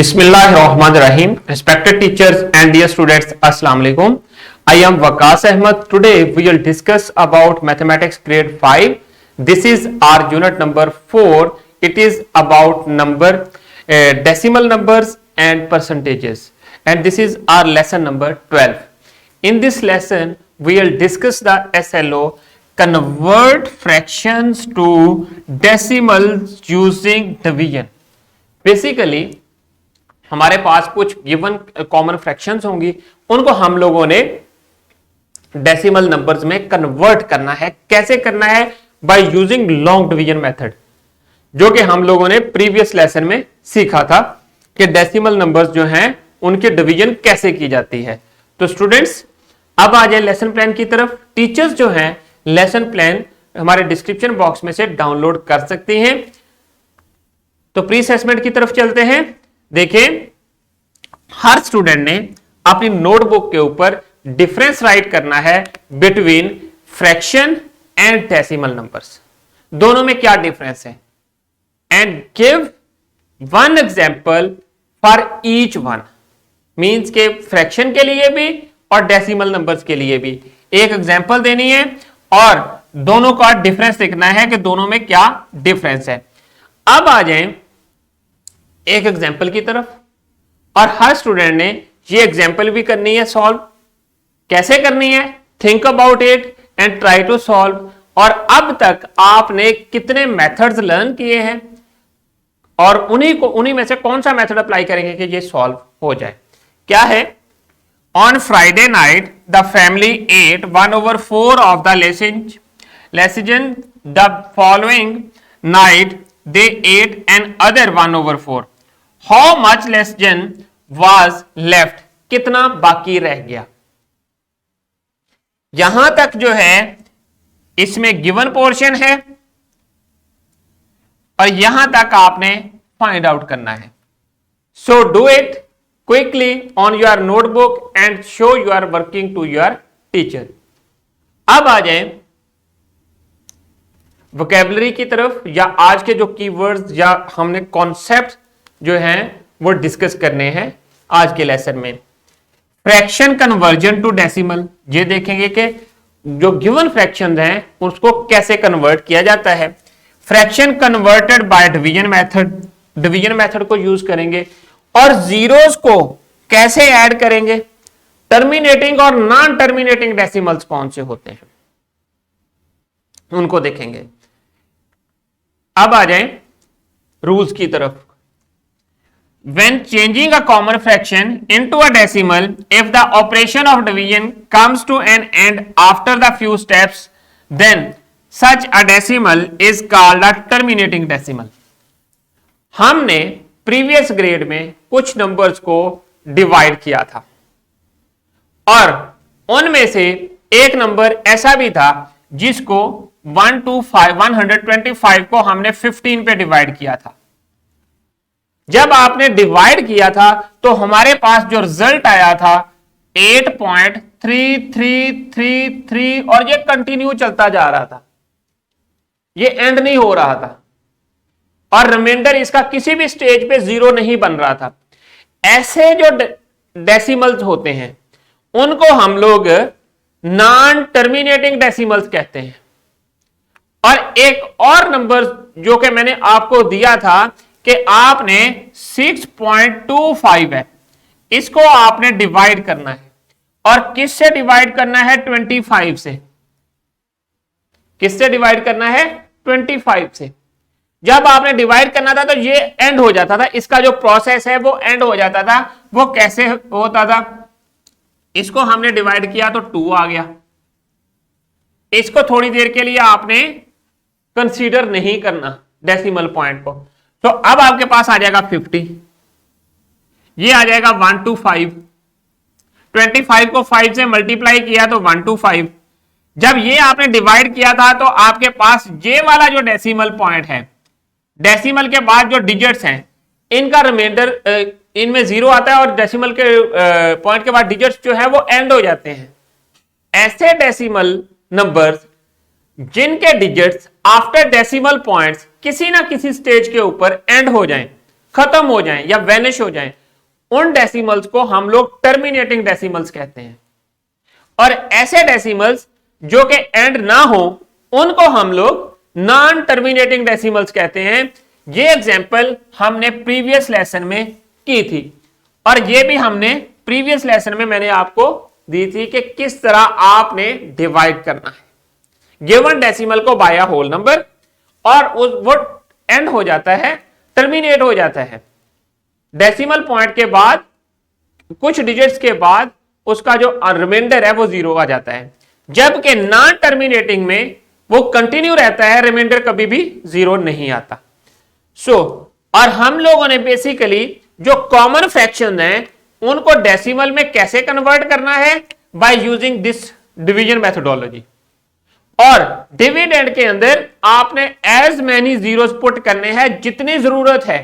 Bismillahirrahmanirrahim. Respected teachers and dear students, Assalamu alaikum. I am Waqas Ahmed. Today we will discuss about mathematics grade 5. This is our unit number 4. It is about decimal numbers and percentages, and this is our lesson number 12. In this lesson we will discuss the SLO, convert fractions to decimals using division. Basically हमारे पास कुछ given common fractions होंगी, उनको हम लोगों ने decimal numbers में convert करना है. कैसे करना है? By using long division method, जो कि हम लोगों ने प्रीवियस लेसन में सीखा था कि डेसिमल नंबर्स जो हैं उनकी डिवीजन कैसे की जाती है. तो स्टूडेंट्स अब आ जाए लेसन प्लान की तरफ. टीचर्स जो हैं लेसन प्लान हमारे डिस्क्रिप्शन बॉक्स में से डाउनलोड कर सकते हैं. तो प्री असेसमेंट की तरफ चलते हैं. देखिए, हर स्टूडेंट ने अपनी नोटबुक के ऊपर डिफरेंस राइट करना है between fraction and decimal numbers. दोनों में क्या डिफरेंस है, and give one example for each one. Means के फ्रैक्शन के लिए भी और डेसिमल नंबर्स के लिए भी एक एग्जांपल देनी है और दोनों का डिफरेंस देखना है कि दोनों में क्या डिफरेंस है. अब आ जाएं एक एग्जाम्पल की तरफ, और हर स्टूडेंट ने ये एग्जाम्पल भी करनी है सॉल्व. कैसे करनी है? Think about it and try to solve. और अब तक आपने कितने मेथड्स लर्न किए हैं और उन्हीं में से कौन सा मेथड अप्लाई करेंगे कि ये सॉल्व हो जाए. क्या है? On Friday night the family ate 1/4 of the lasagna. The following night they ate another 1/4. How much lecithin was left? कितना बाकी रह गया? यहां तक जो है इसमें गिवन पोर्शन है और यहां तक आपने फाइंड आउट करना है. So do it quickly on your notebook and show you are working to your teacher. अब आ जाए वोकैबुलरी की तरफ, या आज के जो कीवर्ड्स या हमने कॉन्सेप्ट जो हैं वो डिस्कस करने हैं आज के लेसन में. फ्रैक्शन कन्वर्जन टू डेसिमल, ये देखेंगे कि जो गिवन फ्रैक्शंस हैं उसको कैसे कन्वर्ट किया जाता है. Fraction converted by division method, division method को यूज करेंगे. और जीरोस को कैसे ऐड करेंगे. टर्मिनेटिंग और नॉन टर्मिनेटिंग डेसिमल्स कौन से होते हैं उनको देखेंगे. अब आ जाएं रूल्स की तरफ. When changing a common fraction into a decimal, if the operation of division comes to an end after the few steps, then such a decimal is called a terminating decimal. हमने previous grade में कुछ numbers को divide किया था और उनमें से एक नंबर ऐसा भी था जिसको 125 को हमने 15 पे डिवाइड किया था. जब आपने डिवाइड किया था तो हमारे पास जो रिजल्ट आया था 8.3333 और ये कंटिन्यू चलता जा रहा था, ये एंड नहीं हो रहा था और रिमाइंडर इसका किसी भी स्टेज पे 0 नहीं बन रहा था. ऐसे जो डेसिमल्स होते हैं उनको हम लोग नॉन टर्मिनेटिंग डेसिमल्स कहते हैं. और एक और नंबर जो कि मैंने आपको दिया था कि आपने 6.25 है, इसको आपने डिवाइड करना है. और किससे डिवाइड करना है? 25 से. किससे डिवाइड करना है? 25 से. जब आपने डिवाइड करना था तो ये एंड हो जाता था, इसका जो प्रोसेस है वो एंड हो जाता था. वो कैसे होता था? इसको हमने डिवाइड किया तो 2 आ गया. इसको थोड़ी देर के लिए आपने कंसीडर नहीं करना डेसिमल पॉइंट को, तो अब आपके पास आ जाएगा 50. ये आ जाएगा 125. 25 को 5 से मल्टीप्लाई किया तो 125. जब ये आपने डिवाइड किया था तो आपके पास ये वाला जो डेसिमल पॉइंट है, डेसिमल के बाद जो डिजिट्स हैं इनका रिमाइंडर इनमें 0 आता है और डेसिमल के पॉइंट के बाद डिजिट्स जो है वो एंड हो जाते हैं. ऐसे डेसिमल नंबर्स जिनके डिजिट्स आफ्टर डेसिमल पॉइंट्स किसी ना किसी स्टेज के ऊपर एंड हो जाएं, खत्म हो जाएं या वैनिश हो जाएं, उन डेसिमल्स को हम लोग टर्मिनेटिंग डेसिमल्स कहते हैं। और ऐसे डेसिमल्स जो कि एंड ना हो उनको हम लोग नॉन टर्मिनेटिंग डेसिमल्स कहते हैं। ये एग्जांपल हमने प्रीवियस लेसन में की थी और ये भी हमने प्रीवियस लेसन में मैंने आपको दी थी कि किस तरह आपने डिवाइड करना है गिवन डेसिमल को बाय होल नंबर, और वो एंड हो जाता है, टर्मिनेट हो जाता है डेसिमल पॉइंट के बाद, कुछ डिजिट्स के बाद उसका जो रिमाइंडर है वो 0 आ जाता है, जबकि नॉन टर्मिनेटिंग में वो कंटिन्यू रहता है, रिमाइंडर कभी भी 0 नहीं आता। और हम लोगों ने बेसिकली जो कॉमन फ्रैक्शन है उनको डेसिमल में कैसे कन्वर्ट करना है, by using this division methodology. और डिविडेंड के अंदर आपने एज मैनी जीरोस पुट करने हैं जितनी जरूरत है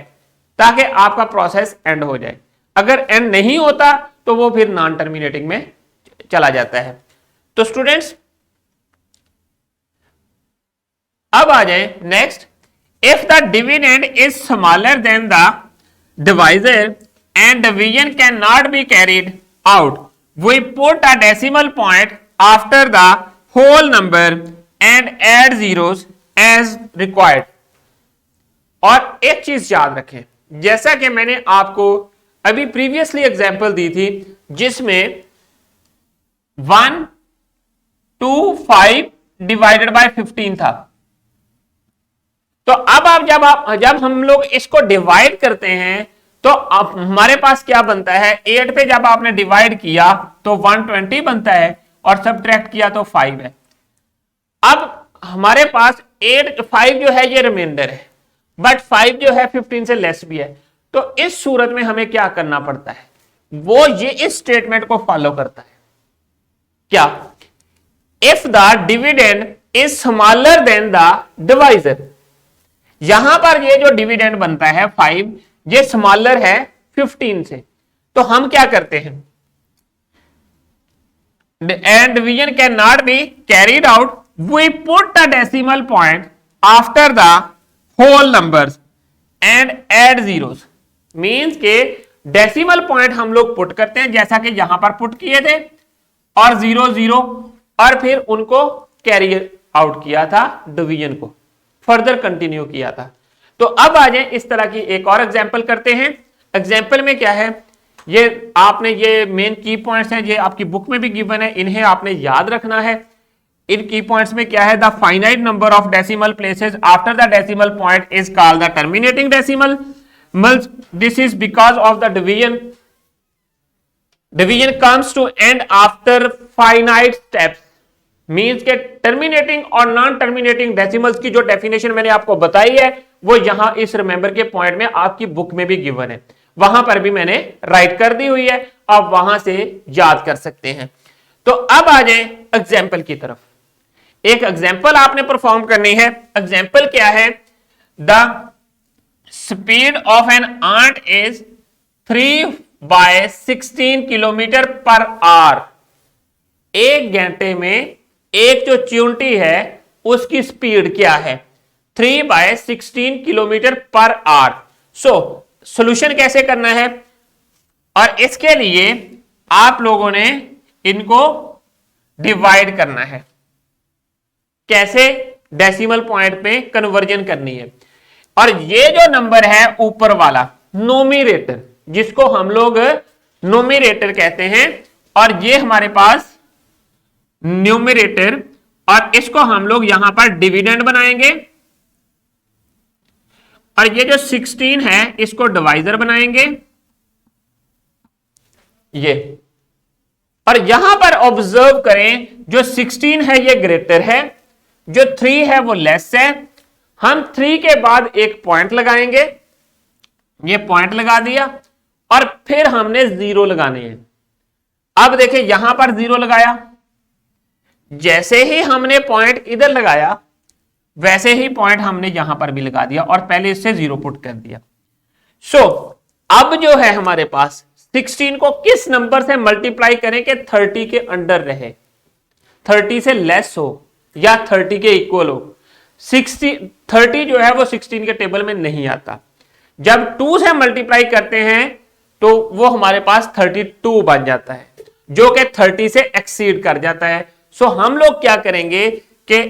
ताकि आपका प्रोसेस एंड हो जाए। अगर एंड नहीं होता तो वो फिर नॉन टर्मिनेटिंग में चला जाता है। तो स्टूडेंट्स अब आ जाए next, if the dividend is smaller than the divisor and division cannot be carried out, we put a decimal point after the whole number and add zeros as required। और एक चीज याद रखें, जैसा कि मैंने आपको अभी प्रीवियसली एग्जांपल दी थी जिसमें 1 2 5 डिवाइडेड बाय 15 था, तो अब आप जब हम लोग इसको डिवाइड करते हैं तो अब हमारे पास क्या बनता है, 8 पे जब आपने डिवाइड किया तो 120 बनता है और सब्ट्रैक्ट किया तो 5 है। अब हमारे पास 5 जो है ये रिमाइंडर है, बट 5 जो है 15 से लेस भी है। तो इस सूरत में हमें क्या करना पड़ता है, वो ये इस स्टेटमेंट को फॉलो करता है, क्या, if the dividend is smaller than the divisor. यहां पर ये जो डिविडेंड बनता है 5, ये स्मॉलर है 15 से, तो हम क्या करते हैं, and division can not be carried out, we put the decimal point after the whole numbers and add zeros. Means के डेसिमल पॉइंट हम लोग पुट करते हैं जैसा कि यहां पर पुट किए थे, और 0 0, और फिर उनको कैरी आउट किया था, डिवीजन को फर्दर कंटिन्यू किया था। तो अब आ जाए इस तरह की एक और एग्जांपल करते हैं। एग्जांपल में क्या है, ये आपने ये मेन की पॉइंट्स हैं, ये आपकी बुक में भी गिवन है, इन्हें आपने याद रखना है। इन की पॉइंट्स में क्या है, the finite number of decimal places after the decimal point is called the terminating decimal. This is because of the division comes to end after finite steps. Means के टर्मिनेटिंग और नॉन टर्मिनेटिंग डेसिमल्स की जो definition मैंने आपको बताई है वो यहां इस रिमेंबर के पॉइंट में आपकी बुक में भी गिवन है, वहां पर भी मैंने राइट कर दी हुई है, आप वहां से याद कर सकते हैं। तो अब आ जाए एग्जाम्पल की तरफ। एक एग्जाम्पल आपने परफॉर्म करनी है। एग्जाम्पल क्या है, the speed of an ant is 3/16 kilometre per hour. एक घंटे में एक जो चींटी है उसकी स्पीड क्या है, 3/16 किलोमीटर पर आवर। सॉल्यूशन कैसे करना है, और इसके लिए आप लोगों ने इनको डिवाइड करना है। कैसे, डेसिमल पॉइंट पे कन्वर्जन करनी है। और ये जो नंबर है ऊपर वाला नोमिनेटर, जिसको हम लोग नोमिनेटर कहते हैं, और ये हमारे पास न्यूमरेटर, और इसको हम लोग यहां पर डिविडेंड बनाएंगे, और ये जो 16 है इसको डिवाइजर बनाएंगे ये। और यहां पर ऑब्जर्व करें, जो 16 है ये ग्रेटर है, जो 3 है वो लेस है। हम 3 के बाद एक पॉइंट लगाएंगे, ये पॉइंट लगा दिया, और फिर हमने 0 लगाने हैं। अब देखिए यहां पर 0 लगाया, जैसे ही हमने पॉइंट इधर लगाया वैसे ही पॉइंट हमने यहां पर भी लगा दिया और पहले इससे 0 पुट कर दिया। अब जो है हमारे पास 16 को किस नंबर से मल्टीप्लाई करें कि 30 के अंडर रहे, 30 से लेस हो या 30 के इक्वल हो। 30 जो है वो 16 के टेबल में नहीं आता। जब 2 से मल्टीप्लाई करते हैं तो वो हमारे पास 32 बन जाता है, जो कि 30 से एक्सीड कर जाता है। सो हम लोग क्या करेंगे कि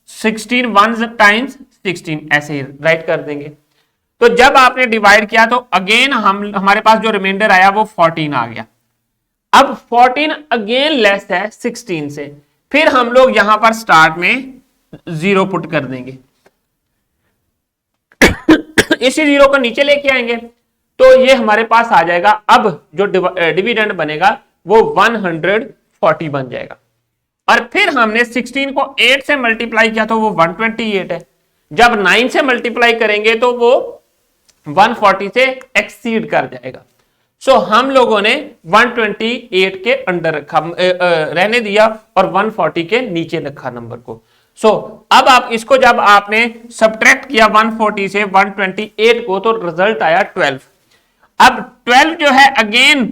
16 1 टाइम्स 16 ऐसे ही राइट कर देंगे। तो जब आपने डिवाइड किया तो अगेन हमारे पास जो रिमाइंडर आया वो 14 आ गया। अब 14 अगेन लेस है 16 से, फिर हम लोग यहां पर स्टार्ट में 0 पुट कर देंगे। इसी 0 को नीचे लेके आएंगे तो ये हमारे पास आ जाएगा। अब जो डिविडेंड बनेगा वो 140 बन जाएगा। और फिर हमने 16 को 8 से मल्टीप्लाई किया तो वो 128 है। जब 9 से मल्टीप्लाई करेंगे तो वो 140 से एक्सीड कर जाएगा। सो हम लोगों ने 128 के अंडर रखा, रहने दिया और 140 के नीचे रखा नंबर को। सो अब आप इसको जब आपने सब्ट्रैक्ट किया 140 से 128 को तो रिजल्ट आया 12। अब 12 जो है अगेन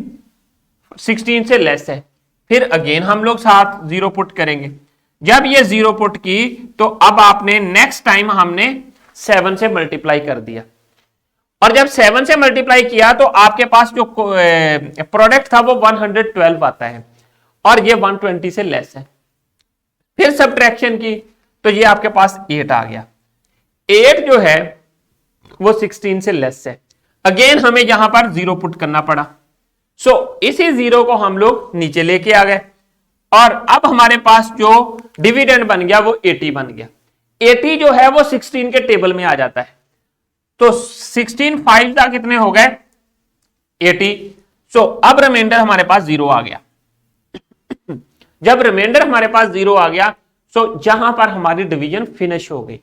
16 से लेस है, फिर अगेन हम लोग साथ 0 पुट करेंगे। जब ये 0 पुट की तो अब आपने नेक्स्ट टाइम हमने 7 से मल्टीप्लाई कर दिया, और जब 7 से मल्टीप्लाई किया तो आपके पास जो प्रोडक्ट था वो 112 आता है और ये 120 से लेस है। फिर सब्ट्रैक्शन की तो ये आपके पास 8 आ गया। 8 जो है वो 16 से लेस है। अगेन हमें यहां पर 0 पुट करना पड़ा। सो इसी 0 को हम लोग नीचे लेके आ गए और अब हमारे पास जो डिविडेंड बन गया वो 80 बन गया। 80 जो है वो 16 के टेबल में आ जाता है। तो 16 5 का कितने हो गए 80। सो अब रिमाइंडर हमारे पास 0 आ गया। जब रिमाइंडर हमारे पास 0 आ गया सो जहां पर हमारी डिवीजन फिनिश हो गई।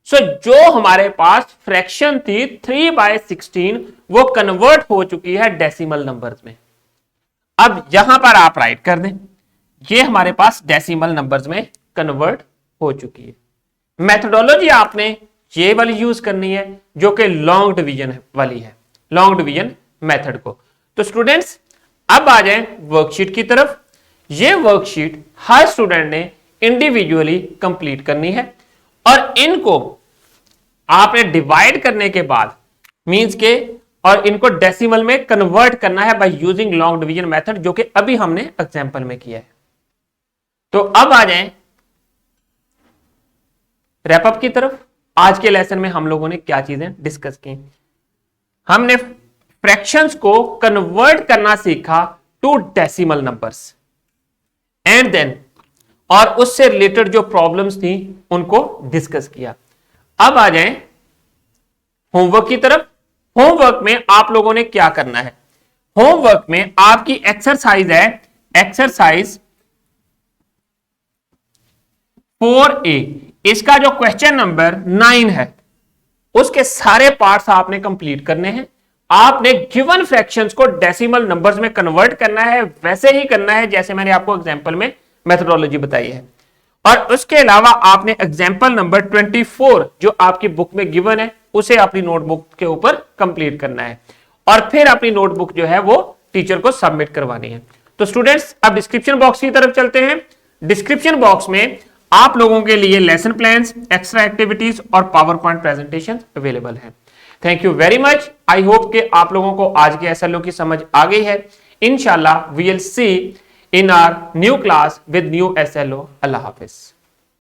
सो जो हमारे पास फ्रैक्शन थी 3/16 वो कन्वर्ट हो चुकी है डेसिमल नंबर्स में। अब यहां पर आप राइट कर दें, ये हमारे पास डेसिमल नंबर्स में कन्वर्ट हो चुकी है। मेथोडोलॉजी आपने ये वाली यूज करनी है जो कि लॉन्ग डिवीजन वाली है, लॉन्ग डिवीजन मेथड को। तो स्टूडेंट्स अब आ जाएं वर्कशीट की तरफ। ये वर्कशीट हर स्टूडेंट ने इंडिविजुअली कंप्लीट करनी है और इनको आपने डिवाइड करने के बाद मींस के और इनको डेसिमल में कन्वर्ट करना है by using long division method, जो कि अभी हमने एग्जांपल में किया है। तो अब आ जाएं रैप अप की तरफ। आज के लेसन में हम लोगों ने क्या चीजें डिस्कस की। हमने फ्रैक्शंस को कन्वर्ट करना सीखा to decimal numbers and then और उससे रिलेटेड जो प्रॉब्लम्स थी उनको डिस्कस किया। अब आ जाएं होमवर्क की तरफ। होमवर्क में आप लोगों ने क्या करना है। होमवर्क में आपकी एक्सरसाइज है एक्सरसाइज 4A। इसका जो क्वेश्चन नंबर 9 है उसके सारे पार्ट्स आपने कंप्लीट करने हैं। आपने गिवन फ्रैक्शंस को डेसिमल नंबर्स में कन्वर्ट करना है, वैसे ही करना है जैसे मैंने आपको एग्जांपल में मेथोडोलॉजी बताई है। और उसके अलावा आपने एग्जांपल नंबर 24 जो आपकी बुक में गिवन है उसे अपनी नोटबुक के ऊपर कंप्लीट करना है और फिर अपनी नोटबुक जो है वो टीचर को सबमिट करवानी है। तो स्टूडेंट्स अब डिस्क्रिप्शन बॉक्स की तरफ चलते हैं। डिस्क्रिप्शन बॉक्स में आप लोगों के लिए लेसन प्लान्स, एक्स्ट्रा एक्टिविटीज और पावर पॉइंट प्रेजेंटेशन अवेलेबल है। Thank you very much. I hope कि आप लोगों को आज के एसएलओ की समझ आ गई है। इंशाल्लाह we will see in our new class with new SLO. अल्लाह हाफिज।